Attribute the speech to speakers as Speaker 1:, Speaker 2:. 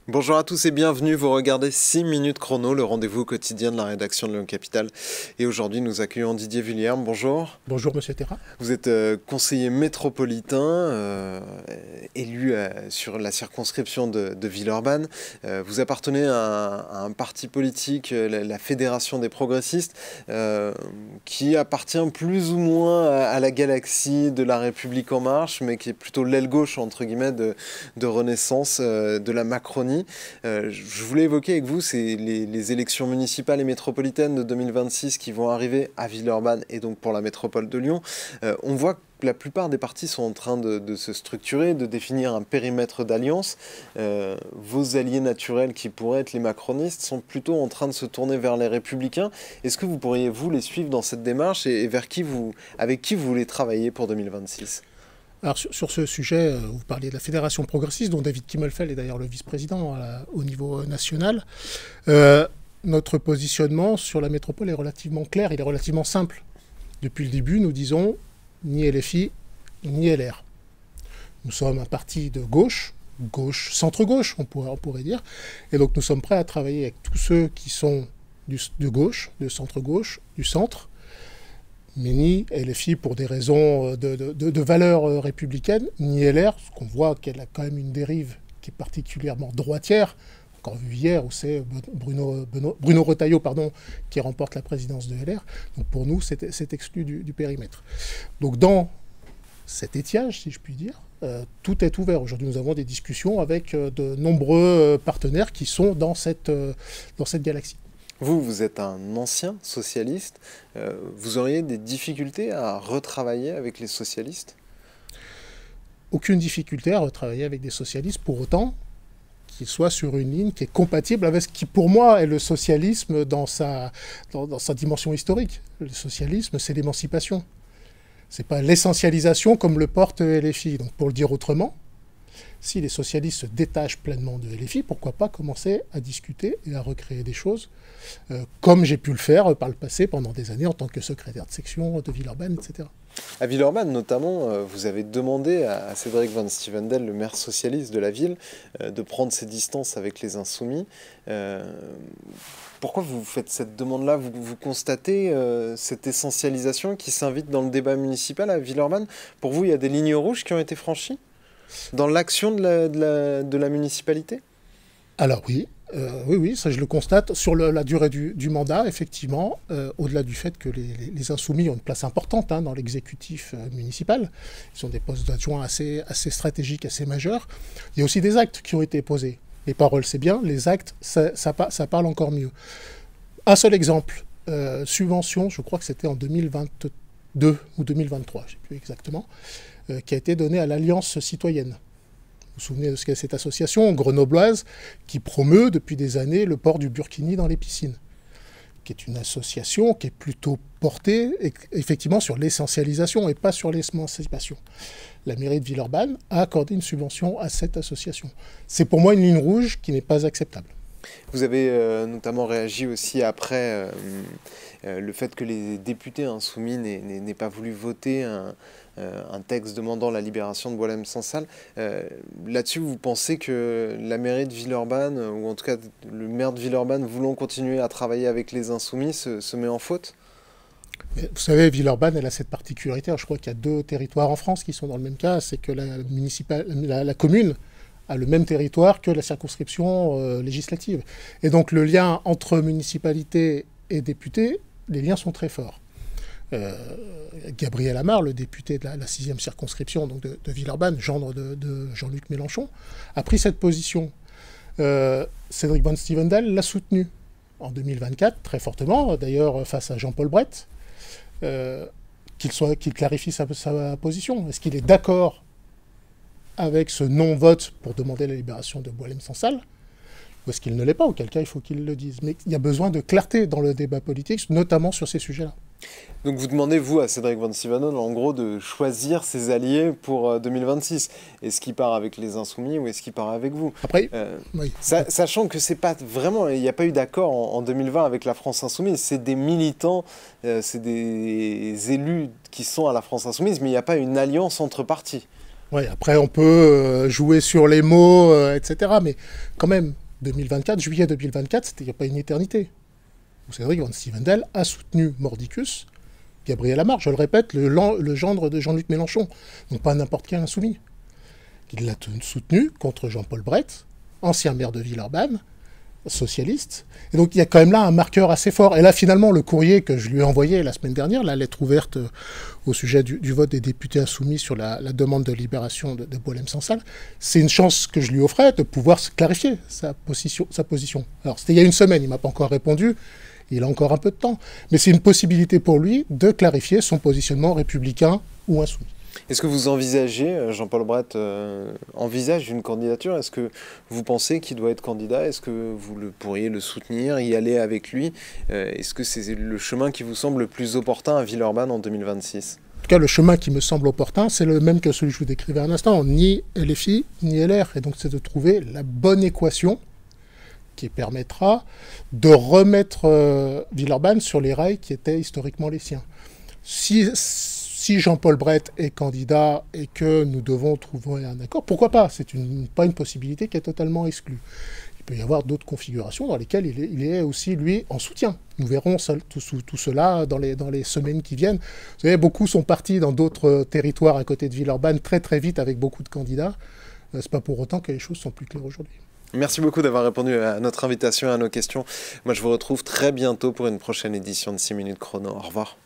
Speaker 1: Bonjour à tous et bienvenue, vous regardez 6 minutes chrono, le rendez-vous quotidien de la rédaction de Lyon Capital. Et aujourd'hui nous accueillons Didier Vullierne, bonjour.
Speaker 2: Bonjour Monsieur Terra.
Speaker 1: Vous êtes conseiller métropolitain, élu sur la circonscription de Villeurbanne. Vous appartenez à un parti politique, la Fédération des progressistes, qui appartient plus ou moins à la galaxie de la République en marche, mais qui est plutôt l'aile gauche, entre guillemets, de Renaissance, de la Macronie. Je voulais évoquer avec vous, c'est les élections municipales et métropolitaines de 2026 qui vont arriver à Villeurbanne et donc pour la métropole de Lyon. On voit que la plupart des partis sont en train de se structurer, de définir un périmètre d'alliance. Vos alliés naturels, qui pourraient être les macronistes, sont plutôt en train de se tourner vers les républicains. Est-ce que vous pourriez, vous, les suivre dans cette démarche et avec qui vous voulez travailler pour 2026 ?
Speaker 2: Alors sur ce sujet, vous parliez de la Fédération progressiste, dont David Kimmelfeld est d'ailleurs le vice-président au niveau national. Notre positionnement sur la métropole est relativement clair, il est relativement simple. Depuis le début, nous disons ni LFI, ni LR. Nous sommes un parti de gauche, centre-gauche, on pourrait dire. Et donc nous sommes prêts à travailler avec tous ceux qui sont de gauche, de centre-gauche, du centre, mais ni LFI pour des raisons de valeurs républicaines, ni LR, parce qu'on voit qu'elle a quand même une dérive qui est particulièrement droitière. Encore vu hier, où c'est Bruno Retailleau qui remporte la présidence de LR. Donc pour nous, c'est exclu du périmètre. Donc dans cet étiage, si je puis dire, tout est ouvert. Aujourd'hui, nous avons des discussions avec de nombreux partenaires qui sont dans cette galaxie.
Speaker 1: Vous êtes un ancien socialiste. Vous auriez des difficultés à retravailler avec les socialistes ?
Speaker 2: Aucune difficulté à retravailler avec des socialistes, pour autant qu'il soit sur une ligne qui est compatible avec ce qui, pour moi, est le socialisme dans sa dimension historique. Le socialisme, c'est l'émancipation. Ce n'est pas l'essentialisation comme le porte LFI. Donc, pour le dire autrement, si les socialistes se détachent pleinement de LFI, pourquoi pas commencer à discuter et à recréer des choses, comme j'ai pu le faire par le passé pendant des années en tant que secrétaire de section de Villeurbanne, etc.
Speaker 1: À Villeurbanne, notamment, vous avez demandé à Cédric Van Stevendel, le maire socialiste de la ville, de prendre ses distances avec les Insoumis. Pourquoi vous faites cette demande-là ? Vous constatez cette essentialisation qui s'invite dans le débat municipal à Villeurbanne ? Pour vous, il y a des lignes rouges qui ont été franchies dans l'action de la municipalité ?
Speaker 2: Alors oui. Oui, ça je le constate. Sur la durée du mandat, effectivement, au-delà du fait que les insoumis ont une place importante dans l'exécutif municipal, ils ont des postes d'adjoints assez stratégiques, assez majeurs, il y a aussi des actes qui ont été posés. Les paroles, c'est bien, les actes, ça parle encore mieux. Un seul exemple, subvention, je crois que c'était en 2022 ou 2023, je ne sais plus exactement, qui a été donnée à l'Alliance citoyenne. Vous vous souvenez de ce qu'est cette association grenobloise qui promeut depuis des années le port du burkini dans les piscines, qui est une association qui est plutôt portée effectivement sur l'essentialisation et pas sur l'émancipation. La mairie de Villeurbanne a accordé une subvention à cette association. C'est pour moi une ligne rouge qui n'est pas acceptable.
Speaker 1: Vous avez notamment réagi aussi après le fait que les députés insoumis n'aient pas voulu voter un texte demandant la libération de Boualem-Sansal. Là-dessus, vous pensez que la mairie de Villeurbanne, ou en tout cas le maire de Villeurbanne, voulant continuer à travailler avec les insoumis, se met en faute ?
Speaker 2: Vous savez, Villeurbanne, elle a cette particularité. Je crois qu'il y a 2 territoires en France qui sont dans le même cas. C'est que la commune a le même territoire que la circonscription législative. Et donc le lien entre municipalité et député, les liens sont très forts. Gabriel Amar, le député de la 6e circonscription donc de Villeurbanne, gendre de Jean-Luc Mélenchon, a pris cette position. Cédric Van Stevendel l'a soutenu en 2024, très fortement, d'ailleurs face à Jean-Paul Brett, qu'il clarifie sa position. Est-ce qu'il est d'accord avec ce non-vote pour demander la libération de Boualem-Sansal, ou est-ce qu'il ne l'est pas? Auquel cas, il faut qu'il le dise. Mais il y a besoin de clarté dans le débat politique, notamment sur ces sujets-là.
Speaker 1: Donc vous demandez, vous, à Cédric Van Stevendel, en gros, de choisir ses alliés pour 2026. Est-ce qu'il part avec les Insoumis ou est-ce qu'il part avec vous?
Speaker 2: Après, oui.
Speaker 1: Sachant que c'est pas vraiment, il n'y a pas eu d'accord en 2020 avec la France Insoumise. C'est des militants, c'est des élus qui sont à la France Insoumise, mais il n'y a pas une alliance entre partis.
Speaker 2: Ouais, après, on peut jouer sur les mots, etc. Mais quand même, 2024, juillet 2024, c'était il n'y a pas une éternité. Cédric Van Stevendel a soutenu Mordicus, Gabriel Amar, je le répète, le gendre de Jean-Luc Mélenchon. Donc pas n'importe quel insoumis. Il l'a soutenu contre Jean-Paul Brett, ancien maire de Villeurbanne, socialiste. Et donc il y a quand même là un marqueur assez fort. Et là finalement le courrier que je lui ai envoyé la semaine dernière, la lettre ouverte au sujet du vote des députés insoumis sur la demande de libération de Boualem-Sansal, c'est une chance que je lui offrais de pouvoir clarifier sa position. Alors c'était il y a une semaine, il ne m'a pas encore répondu, il a encore un peu de temps. Mais c'est une possibilité pour lui de clarifier son positionnement républicain ou insoumis.
Speaker 1: Est-ce que vous envisagez, Jean-Paul Brett envisage une candidature? Est-ce que vous pensez qu'il doit être candidat? Est-ce que vous pourriez le soutenir, y aller avec lui? Est-ce que c'est le chemin qui vous semble le plus opportun à Villeurbanne en 2026?
Speaker 2: En tout cas, le chemin qui me semble opportun, c'est le même que celui que je vous décrivais à un instant. Ni LFI, ni LR. Et donc, c'est de trouver la bonne équation qui permettra de remettre Villeurbanne sur les rails qui étaient historiquement les siens. Si Jean-Paul Brett est candidat et que nous devons trouver un accord, pourquoi pas? C'est pas une possibilité qui est totalement exclue. Il peut y avoir d'autres configurations dans lesquelles il est aussi, lui, en soutien. Nous verrons tout cela dans les semaines qui viennent. Vous savez, beaucoup sont partis dans d'autres territoires à côté de Villeurbanne très très vite avec beaucoup de candidats. C'est pas pour autant que les choses sont plus claires aujourd'hui.
Speaker 1: Merci beaucoup d'avoir répondu à notre invitation et à nos questions. Moi, je vous retrouve très bientôt pour une prochaine édition de 6 minutes chrono. Au revoir.